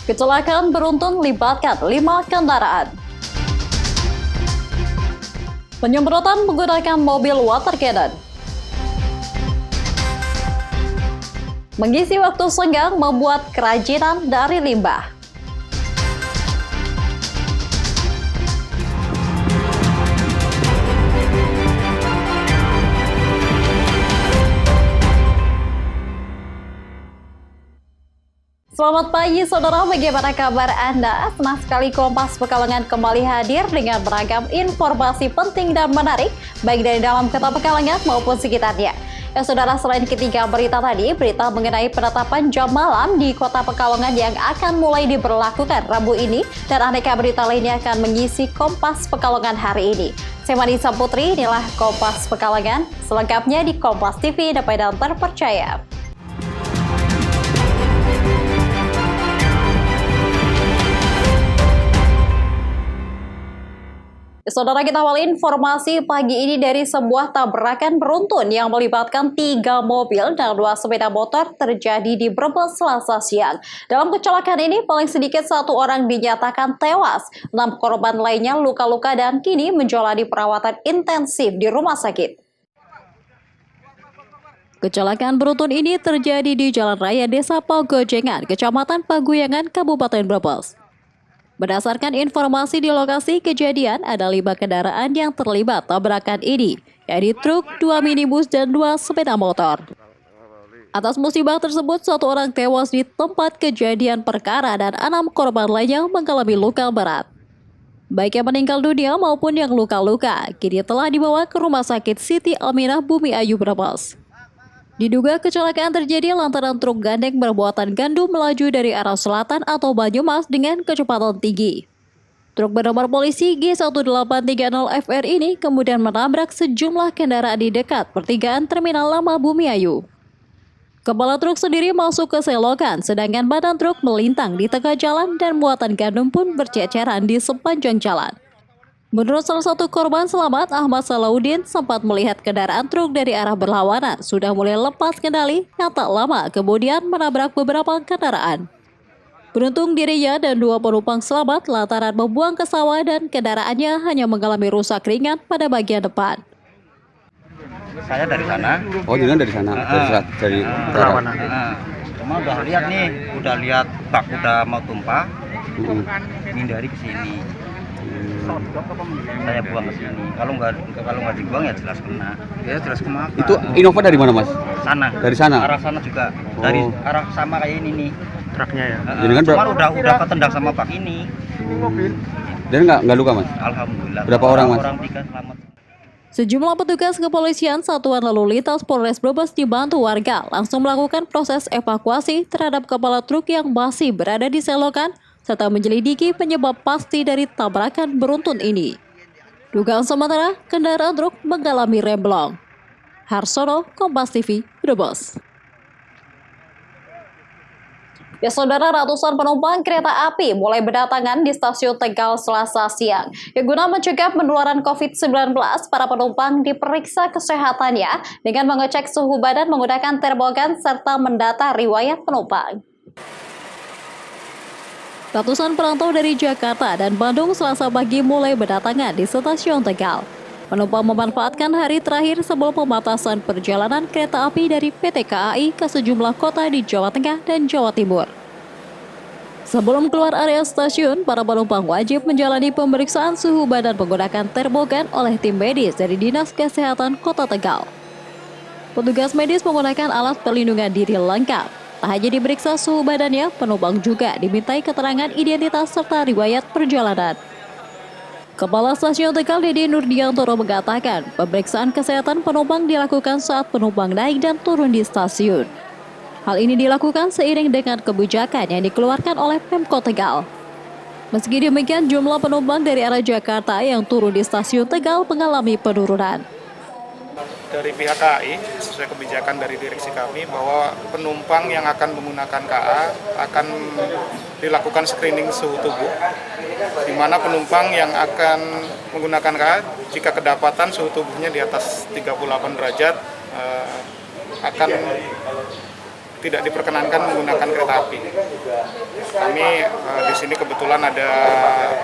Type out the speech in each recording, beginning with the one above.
Kecelakaan beruntun melibatkan 5 kendaraan. Penyemprotan menggunakan mobil water cannon. Mengisi waktu senggang membuat kerajinan dari limbah. Selamat pagi saudara, bagaimana kabar Anda? Senang sekali Kompas Pekalongan kembali hadir dengan beragam informasi penting dan menarik, baik dari dalam kota Pekalongan maupun sekitarnya. Ya saudara, selain ketiga berita tadi, berita mengenai penetapan jam malam di kota Pekalongan yang akan mulai diberlakukan Rabu ini, dan aneka berita lainnya akan mengisi Kompas Pekalongan hari ini. Saya Manisa Putri, inilah Kompas Pekalongan, selengkapnya di Kompas TV, independen terpercaya. Saudara, kita awali informasi pagi ini dari sebuah tabrakan beruntun yang melibatkan 3 mobil dan 2 sepeda motor terjadi di Brebes Selasa siang. Dalam kecelakaan ini paling sedikit 1 orang dinyatakan tewas, 6 korban lainnya luka-luka dan kini menjalani perawatan intensif di rumah sakit. Kecelakaan beruntun ini terjadi di Jalan Raya Desa Pagojengan, Kecamatan Paguyangan, Kabupaten Brebes. Berdasarkan informasi di lokasi kejadian, ada 5 kendaraan yang terlibat tabrakan ini, yaitu truk, 2 minibus, dan 2 sepeda motor. Atas musibah tersebut, 1 orang tewas di tempat kejadian perkara dan 6 korban lainnya mengalami luka berat. Baik yang meninggal dunia maupun yang luka-luka, kini telah dibawa ke Rumah Sakit Siti Aminah Bumi Ayu Brebes. Diduga kecelakaan terjadi lantaran truk gandeng bermuatan gandum melaju dari arah selatan atau Banyumas dengan kecepatan tinggi. Truk bernomor polisi G1830FR ini kemudian menabrak sejumlah kendaraan di dekat pertigaan Terminal Lama Bumi Ayu. Kepala truk sendiri masuk ke selokan, sedangkan badan truk melintang di tengah jalan dan muatan gandum pun berceceran di sepanjang jalan. Menurut salah satu korban selamat, Ahmad Salahuddin, sempat melihat kendaraan truk dari arah berlawanan sudah mulai lepas kendali yang tak lama kemudian menabrak beberapa kendaraan. Beruntung dirinya dan 2 penumpang selamat lantaran membuang ke sawah dan kendaraannya hanya mengalami rusak ringan pada bagian depan. Saya dari sana. Oh, jangan dari sana, dari berlawanan. Cuma udah lihat bak udah mau tumpah, hindari ke sini. Saya buang ke sini. Kalau nggak dibuang ya jelas kena. Ya jelas kena. Itu Innova dari mana, Mas? Sana. Dari sana. Arah sana juga. Dari arah sama kayak ini nih. Truknya ya. Cuma udah ketendang sama bak ini. Dan nggak luka, Mas? Alhamdulillah. Berapa orang, Mas? Orang 3 selamat. Sejumlah petugas kepolisian Satuan Lalu Lintas Polres Brebes dibantu warga langsung melakukan proses evakuasi terhadap kepala truk yang masih berada di selokan serta menyelidiki penyebab pasti dari tabrakan beruntun ini. Dugaan sementara, kendaraan truk mengalami remblong. Harsono, Kompas TV, Brebes. Ya saudara, ratusan penumpang kereta api mulai berdatangan di stasiun Tegal Selasa siang. Ya, guna mencegah penularan COVID-19, para penumpang diperiksa kesehatannya dengan mengecek suhu badan menggunakan termogan serta mendata riwayat penumpang. Ratusan perantau dari Jakarta dan Bandung Selasa pagi mulai berdatangan di stasiun Tegal. Penumpang memanfaatkan hari terakhir sebelum pembatasan perjalanan kereta api dari PT KAI ke sejumlah kota di Jawa Tengah dan Jawa Timur. Sebelum keluar area stasiun, para penumpang wajib menjalani pemeriksaan suhu badan menggunakan termogan oleh tim medis dari Dinas Kesehatan Kota Tegal. Petugas medis menggunakan alat perlindungan diri lengkap. Tak hanya diperiksa suhu badannya, penumpang juga dimintai keterangan identitas serta riwayat perjalanan. Kepala Stasiun Tegal Dede Nurdiantoro mengatakan, pemeriksaan kesehatan penumpang dilakukan saat penumpang naik dan turun di stasiun. Hal ini dilakukan seiring dengan kebijakan yang dikeluarkan oleh Pemkot Tegal. Meski demikian, jumlah penumpang dari arah Jakarta yang turun di Stasiun Tegal mengalami penurunan. Dari pihak KAI, sesuai kebijakan dari direksi kami, bahwa penumpang yang akan menggunakan KA akan dilakukan screening suhu tubuh, di mana penumpang yang akan menggunakan KA, jika kedapatan suhu tubuhnya di atas 38 derajat, akan tidak diperkenankan menggunakan kereta api. Kami di sini kebetulan ada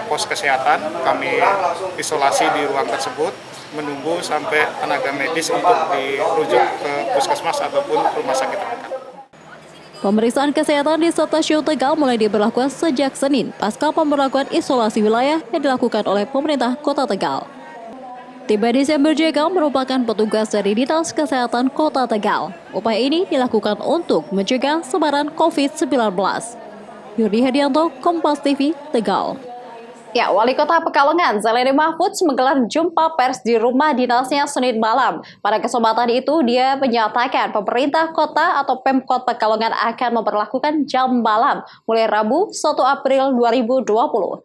pos kesehatan, kami isolasi di ruang tersebut, menunggu sampai tenaga medis untuk dirujuk ke puskesmas ataupun rumah sakit terdekat. Pemeriksaan kesehatan di stasiun Tegal mulai diberlakukan sejak Senin pasca pemberlakuan isolasi wilayah yang dilakukan oleh pemerintah Kota Tegal. Tim medis yang berjaga merupakan petugas dari Dinas Kesehatan Kota Tegal. Upaya ini dilakukan untuk mencegah sebaran COVID-19. Yudi Hadianto, Kompas TV, Tegal. Ya, Wali Kota Pekalongan, Zainuddin Mahfudz menggelar jumpa pers di rumah dinasnya Senin malam. Pada kesempatan itu, dia menyatakan pemerintah kota atau Pemkot Pekalongan akan memperlakukan jam malam mulai Rabu 1 April 2020.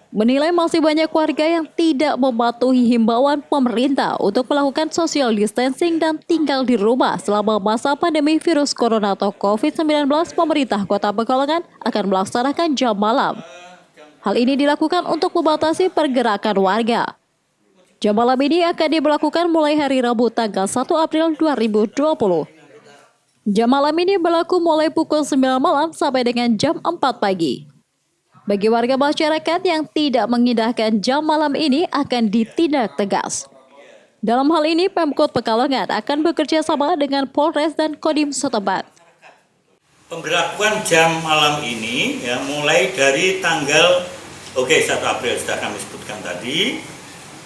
Menilai masih banyak warga yang tidak mematuhi himbauan pemerintah untuk melakukan social distancing dan tinggal di rumah selama masa pandemi virus corona atau COVID-19, pemerintah Kota Pekalongan akan melaksanakan jam malam. Hal ini dilakukan untuk membatasi pergerakan warga. Jam malam ini akan diberlakukan mulai hari Rabu tanggal 1 April 2020. Jam malam ini berlaku mulai pukul 9 malam sampai dengan jam 4 pagi. Bagi warga masyarakat yang tidak mengindahkan jam malam ini akan ditindak tegas. Dalam hal ini, Pemkot Pekalongan akan bekerja sama dengan Polres dan Kodim setempat. Pemberlakuan jam malam ini ya mulai dari tanggal 1 April sudah kami sebutkan tadi.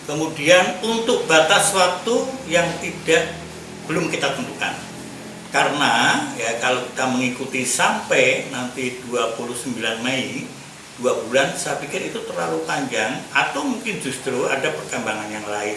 Kemudian untuk batas waktu yang belum kita tentukan. Karena ya kalau kita mengikuti sampai nanti 29 Mei 2 bulan, saya pikir itu terlalu panjang atau mungkin justru ada perkembangan yang lain.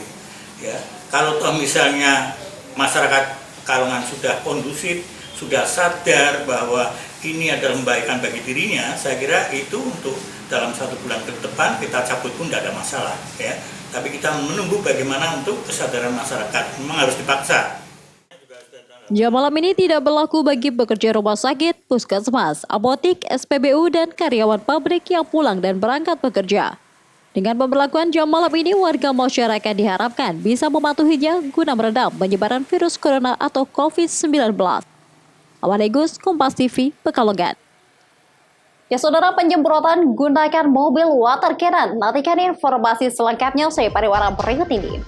Ya, kalau toh misalnya masyarakat Pekalongan sudah kondusif, sudah sadar bahwa ini adalah membaikan bagi dirinya, saya kira itu untuk dalam 1 bulan ke depan kita cabut pun tidak ada masalah. Ya, tapi kita menunggu bagaimana untuk kesadaran masyarakat, memang harus dipaksa. Jam malam ini tidak berlaku bagi pekerja rumah sakit, puskesmas, apotik, SPBU, dan karyawan pabrik yang pulang dan berangkat bekerja. Dengan pemberlakuan jam malam ini, warga masyarakat diharapkan bisa mematuhinya guna meredam penyebaran virus corona atau COVID-19. Awanegus, Kompas TV, Pekalongan. Ya, saudara, penyemprotan gunakan mobil water cannon. Nantikan informasi selengkapnya usai pariwara berikut ini.